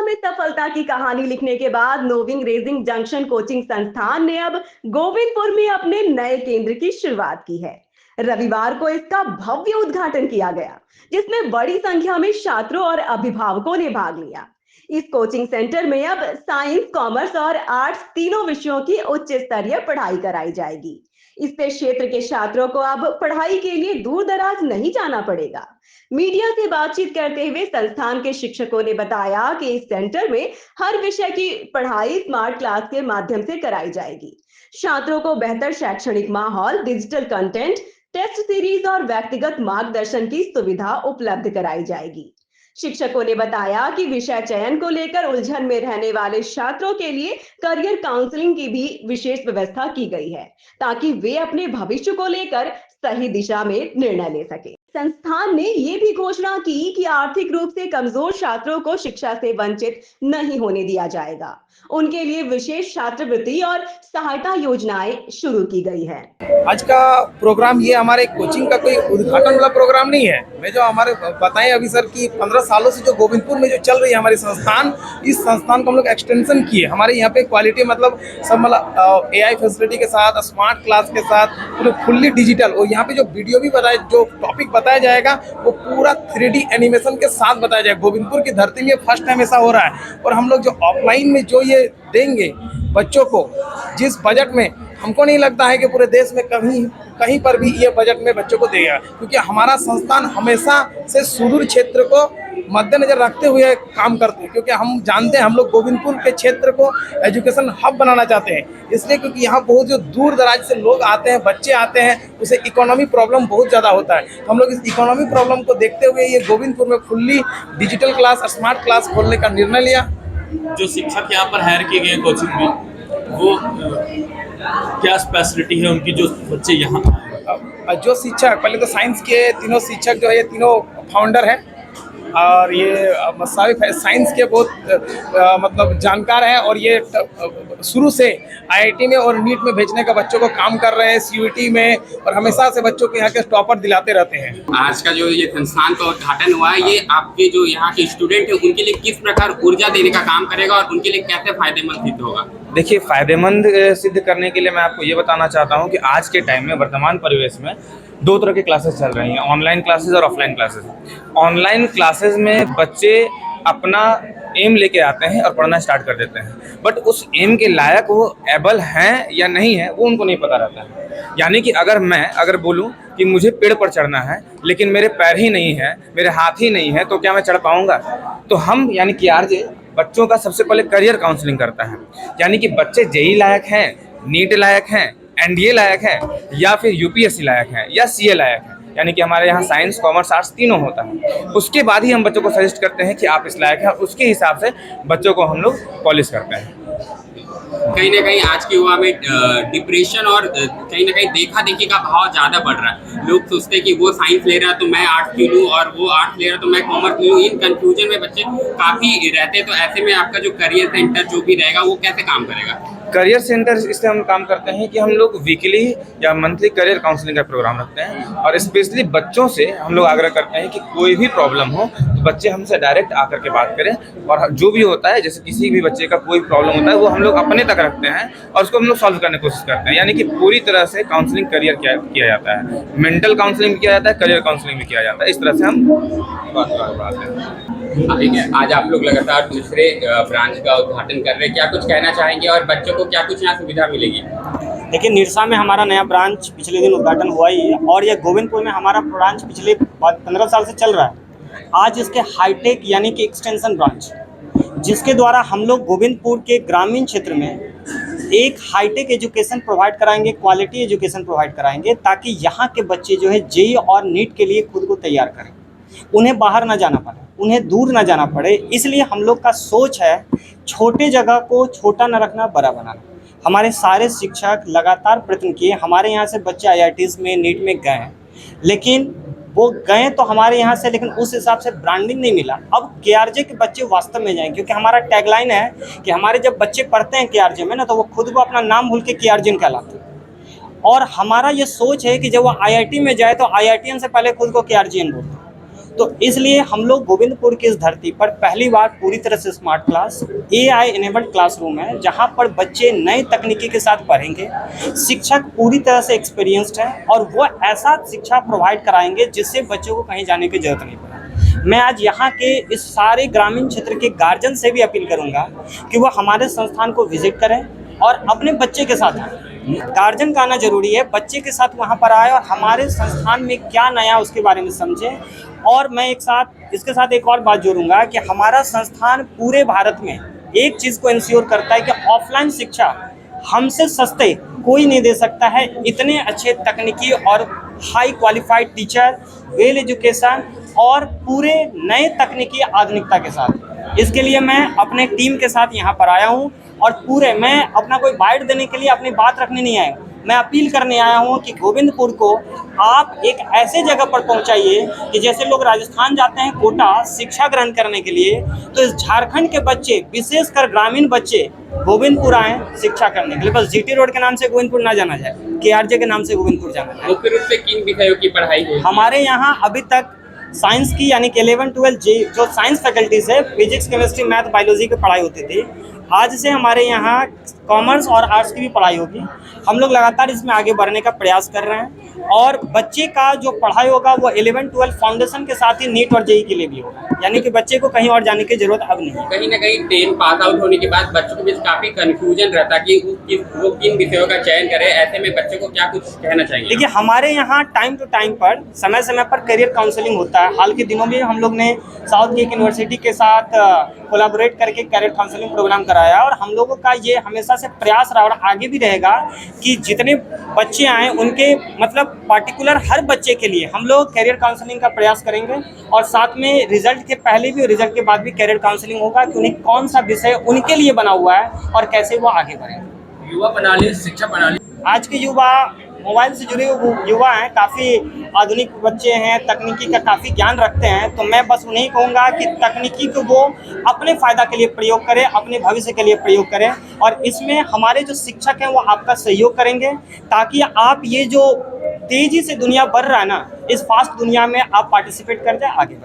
में सफलता की कहानी लिखने के बाद नोविंग रेजिंग जंक्शन कोचिंग संस्थान ने अब गोविंदपुर में अपने नए केंद्र की शुरुआत की है। रविवार को इसका भव्य उद्घाटन किया गया, जिसमें बड़ी संख्या में छात्रों और अभिभावकों ने भाग लिया। इस कोचिंग सेंटर में अब साइंस, कॉमर्स और आर्ट्स तीनों विषयों की उच्च स्तरीय पढ़ाई कराई जाएगी। इससे क्षेत्र के छात्रों को अब पढ़ाई के लिए दूर दराज नहीं जाना पड़ेगा। मीडिया से बातचीत करते हुए संस्थान के शिक्षकों ने बताया कि इस सेंटर में हर विषय की पढ़ाई स्मार्ट क्लास के माध्यम से कराई जाएगी। छात्रों को बेहतर शैक्षणिक माहौल, डिजिटल कंटेंट, टेस्ट सीरीज और व्यक्तिगत मार्गदर्शन की सुविधा उपलब्ध कराई जाएगी। शिक्षकों ने बताया कि विषय चयन को लेकर उलझन में रहने वाले छात्रों के लिए करियर काउंसलिंग की भी विशेष व्यवस्था की गई है, ताकि वे अपने भविष्य को लेकर सही दिशा में निर्णय ले सके। संस्थान ने ये भी घोषणा की कि आर्थिक रूप से कमजोर छात्रों को शिक्षा से वंचित नहीं होने दिया जाएगा। उनके लिए विशेष छात्रवृत्ति और सहायता योजनाएं शुरू की गई है। आज का प्रोग्राम ये हमारे कोचिंग का कोई उद्घाटन वाला प्रोग्राम नहीं है। मैं जो हमारे बताएं अभी सर कि 15 सालों से जो गोविंदपुर में जो चल रही है हमारी संस्थान, इस संस्थान को हम लोग एक्सटेंशन किए। हमारे यहाँ पे क्वालिटी मतलब सब मतलब AI फैसिलिटी के साथ, स्मार्ट क्लास के साथ, पूरे फुल्ली डिजिटल। और यहाँ पे जो वीडियो भी बताए, जो टॉपिक बताया जाएगा वो पूरा 3D एनिमेशन के साथ बताया जाएगा। गोविंदपुर की धरती में फर्स्ट टाइम ऐसा हो रहा है। और हम लोग जो ऑफलाइन में जो ये देंगे बच्चों को, जिस बजट में, हमको नहीं लगता है कि पूरे देश में कहीं पर भी ये बजट में बच्चों को देगा, क्योंकि हमारा संस्थान हमेशा से सुदूर क्षेत्र को मद्देनजर रखते हुए काम करते हैं। क्योंकि हम जानते हैं हम लोग गोविंदपुर के क्षेत्र को एजुकेशन हब बनाना चाहते हैं, इसलिए क्योंकि यहाँ बहुत जो दूर दराज से लोग आते हैं, बच्चे आते हैं, उसे इकोनॉमी प्रॉब्लम बहुत ज़्यादा होता है। तो हम लोग इस इकोनॉमी प्रॉब्लम को देखते हुए ये गोविंदपुर में फुल्ली डिजिटल क्लास और स्मार्ट क्लास खोलने का निर्णय लिया। जो शिक्षक यहाँ पर हायर किए गए कोचिंग में, वो क्या स्पेशलिटी है उनकी जो बच्चे यहाँ? जो शिक्षक, पहले तो साइंस के तीनों शिक्षक जो है ये तीनों फाउंडर हैं, और ये साइंस के बहुत मतलब जानकार हैं। और ये शुरू से IIT में और नीट में भेजने का बच्चों को काम कर रहे हैं, CUET में, और हमेशा से बच्चों को यहाँ के टॉपर दिलाते रहते हैं। आज का जो ये संस्थान का उद्घाटन हुआ है, ये आपके जो यहाँ के स्टूडेंट हैं उनके लिए किस प्रकार ऊर्जा देने का काम करेगा और उनके लिए कैसे फायदेमंद सिद्ध होगा? देखिए, फ़ायदेमंद सिद्ध करने के लिए मैं आपको ये बताना चाहता हूँ कि आज के टाइम में, वर्तमान परिवेश में, दो तरह की क्लासेस चल रही हैं, ऑनलाइन क्लासेस और ऑफलाइन क्लासेस। ऑनलाइन क्लासेस में बच्चे अपना एम लेके आते हैं और पढ़ना स्टार्ट कर देते हैं, बट उस एम के लायक वो एबल हैं या नहीं है वो उनको नहीं पता रहता है। यानी कि अगर बोलूँ कि मुझे पेड़ पर चढ़ना है लेकिन मेरे पैर ही नहीं है, मेरे हाथ ही नहीं है, तो क्या मैं चढ़ पाऊँगा? तो हम यानी कि RJ बच्चों का सबसे पहले करियर काउंसलिंग करता है। यानी कि बच्चे JEE लायक हैं, नीट लायक हैं, NDA लायक है, या फिर UPSC लायक है, या CA लायक है। यानी कि हमारे यहाँ साइंस, कॉमर्स, आर्ट्स तीनों होता है। उसके बाद ही हम बच्चों को सजेस्ट करते हैं कि आप इस लायक हैं, और उसके हिसाब से बच्चों को हम लोग पॉलिश करते हैं। कहीं ना कहीं आज के युवा में डिप्रेशन और कहीं ना कहीं देखा देखी का भाव ज़्यादा बढ़ रहा है। लोग सोचते हैं कि वो साइंस ले रहा है तो मैं आर्ट्स क्यों लूँ, और वो आर्ट्स ले रहा है तो मैं कॉमर्स क्यों लूँ। इन कंफ्यूजन में बच्चे काफ़ी रहते हैं। तो ऐसे में आपका जो करियर सेंटर जो भी रहेगा वो कैसे काम करेगा? करियर सेंटर इससे हम काम करते हैं कि हम लोग वीकली या मंथली करियर काउंसलिंग का प्रोग्राम रखते हैं, और स्पेशली बच्चों से हम लोग आग्रह करते हैं कि कोई भी प्रॉब्लम हो तो बच्चे हमसे डायरेक्ट आकर के बात करें। और जो भी होता है, जैसे किसी भी बच्चे का कोई प्रॉब्लम होता है, वो हम लोग अपने तक रखते हैं और उसको हम लोग सॉल्व करने की कोशिश करते हैं। यानी कि पूरी तरह से काउंसलिंग करियर किया जाता है, मेंटल काउंसलिंग भी किया जाता है, करियर काउंसलिंग भी किया जाता है। इस तरह से हम बात करते हैं। ठीक है, आज आप लोग लगातार दूसरे ब्रांच का उद्घाटन कर रहे हैं, क्या कुछ कहना चाहेंगे और बच्चों को क्या कुछ यहाँ सुविधा मिलेगी? देखिए, निरसा में हमारा नया ब्रांच पिछले दिन उद्घाटन हुआ ही है, और ये गोविंदपुर में हमारा ब्रांच पिछले 15 साल से चल रहा है। आज इसके हाईटेक यानी कि एक्सटेंशन ब्रांच, जिसके द्वारा हम लोग गोविंदपुर के ग्रामीण क्षेत्र में एक हाईटेक एजुकेशन प्रोवाइड कराएंगे, क्वालिटी एजुकेशन प्रोवाइड कराएंगे, ताकि यहाँ के बच्चे जो है JEE और नीट के लिए खुद को तैयार करें, उन्हें बाहर ना जाना पड़े, उन्हें दूर ना जाना पड़े। इसलिए हम लोग का सोच है छोटे जगह को छोटा न रखना, बड़ा बनाना। हमारे सारे शिक्षक लगातार प्रयत्न किए। हमारे यहाँ से बच्चे IITs में, नीट में गए हैं, लेकिन वो गए तो हमारे यहाँ से, लेकिन उस हिसाब से ब्रांडिंग नहीं मिला। अब KRJ के बच्चे वास्तव में जाएं, क्योंकि हमारा टैगलाइन है कि हमारे जब बच्चे पढ़ते हैं KRJ में ना, तो वो खुद को अपना नाम भूल के KRJ कहलाते हैं। और हमारा ये सोच है कि जब वो IIT में जाए तो IITian से पहले खुद को KRJian बोलते हैं। तो इसलिए हम लोग गोविंदपुर की इस धरती पर पहली बार पूरी तरह से smart class AI enabled classroom है, जहां पर बच्चे नई तकनीकी के साथ पढ़ेंगे। शिक्षक पूरी तरह से एक्सपीरियंस्ड है और वो ऐसा शिक्षा प्रोवाइड कराएंगे जिससे बच्चों को कहीं जाने की जरूरत नहीं पड़े। मैं आज यहाँ के इस सारे ग्रामीण क्षेत्र के गार्जियन से भी अपील करूँगा कि वो हमारे संस्थान को विजिट करें और अपने बच्चे के साथ आए। गार्जियन का आना जरूरी है, बच्चे के साथ वहाँ पर आए और हमारे संस्थान में क्या नया उसके बारे में समझें। और मैं इसके साथ एक और बात जोड़ूंगा कि हमारा संस्थान पूरे भारत में एक चीज़ को इंश्योर करता है कि ऑफलाइन शिक्षा हमसे सस्ते कोई नहीं दे सकता है। इतने अच्छे तकनीकी और high qualified teacher, well education और पूरे नए तकनीकी आधुनिकता के साथ। इसके लिए मैं अपने टीम के साथ यहाँ पर आया हूँ और मैं अपना कोई बाइट देने के लिए अपनी बात रखने नहीं आया, मैं अपील करने आया हूँ कि गोविंदपुर को आप एक ऐसे जगह पर पहुँचाइए कि जैसे लोग राजस्थान जाते हैं कोटा शिक्षा ग्रहण करने के लिए, तो इस झारखंड के बच्चे, विशेषकर ग्रामीण बच्चे, गोविंदपुर आए शिक्षा करने के लिए। बस GT रोड के नाम से गोविंदपुर ना जाना जाए, KRJ के नाम से गोविंदपुर जाना जाए। मुख्य रूप से किन विषयों की पढ़ाई है? हमारे यहाँ अभी तक साइंस की यानी कि 11-12 जो साइंस फैकल्टीज है, फिजिक्स, केमिस्ट्री, मैथ, बायोलॉजी की पढ़ाई होती थी। आज से हमारे यहाँ कॉमर्स और आर्ट्स की भी पढ़ाई होगी। हम लोग लगातार इसमें आगे बढ़ने का प्रयास कर रहे हैं और बच्चे का जो पढ़ाई होगा वो 11-12 फाउंडेशन के साथ ही नीट और JEE के लिए भी होगा, यानी कि बच्चे को कहीं और जाने की जरूरत अब नहीं है। कहीं ना कहीं 10 पास आउट होने के बाद बच्चों के बीच काफी कंफ्यूजन रहता है कि वो किन विषयों का चयन करे। ऐसे में बच्चों को क्या कुछ कहना चाहिए? देखिए, हमारे यहाँ टाइम टू टाइम पर समय समय पर करियर काउंसलिंग होता है। हाल के दिनों में हम लोग ने साउथ गेट यूनिवर्सिटी के साथ कोलैबोरेट करके करियर काउंसलिंग प्रोग्राम कराया और हम लोगों का ये हमेशा से प्रयास रहा और आगे भी रहेगा कि जितने बच्चे आए उनके मतलब पार्टिकुलर हर बच्चे के लिए हम लोग करियर काउंसलिंग का प्रयास करेंगे और साथ में रिजल्ट के पहले भी और रिजल्ट के बाद भी करियर काउंसलिंग होगा कि उन्हें कौन सा विषय उनके लिए बना हुआ है और कैसे वो आगे बढ़ें। युवा प्रणाली, शिक्षा प्रणाली, आज के युवा मोबाइल से जुड़े युवा हैं, काफ़ी आधुनिक बच्चे हैं, तकनीकी का काफ़ी ज्ञान रखते हैं। तो मैं बस उन्हें कहूँगा कि तकनीकी को वो अपने फ़ायदा के लिए प्रयोग करें, अपने भविष्य के लिए प्रयोग करें और इसमें हमारे जो शिक्षक हैं वो आपका सहयोग करेंगे ताकि आप ये जो तेज़ी से दुनिया बढ़ रहा है ना, इस फास्ट दुनिया में आप पार्टिसिपेट कर जाए, आगे बढ़ें।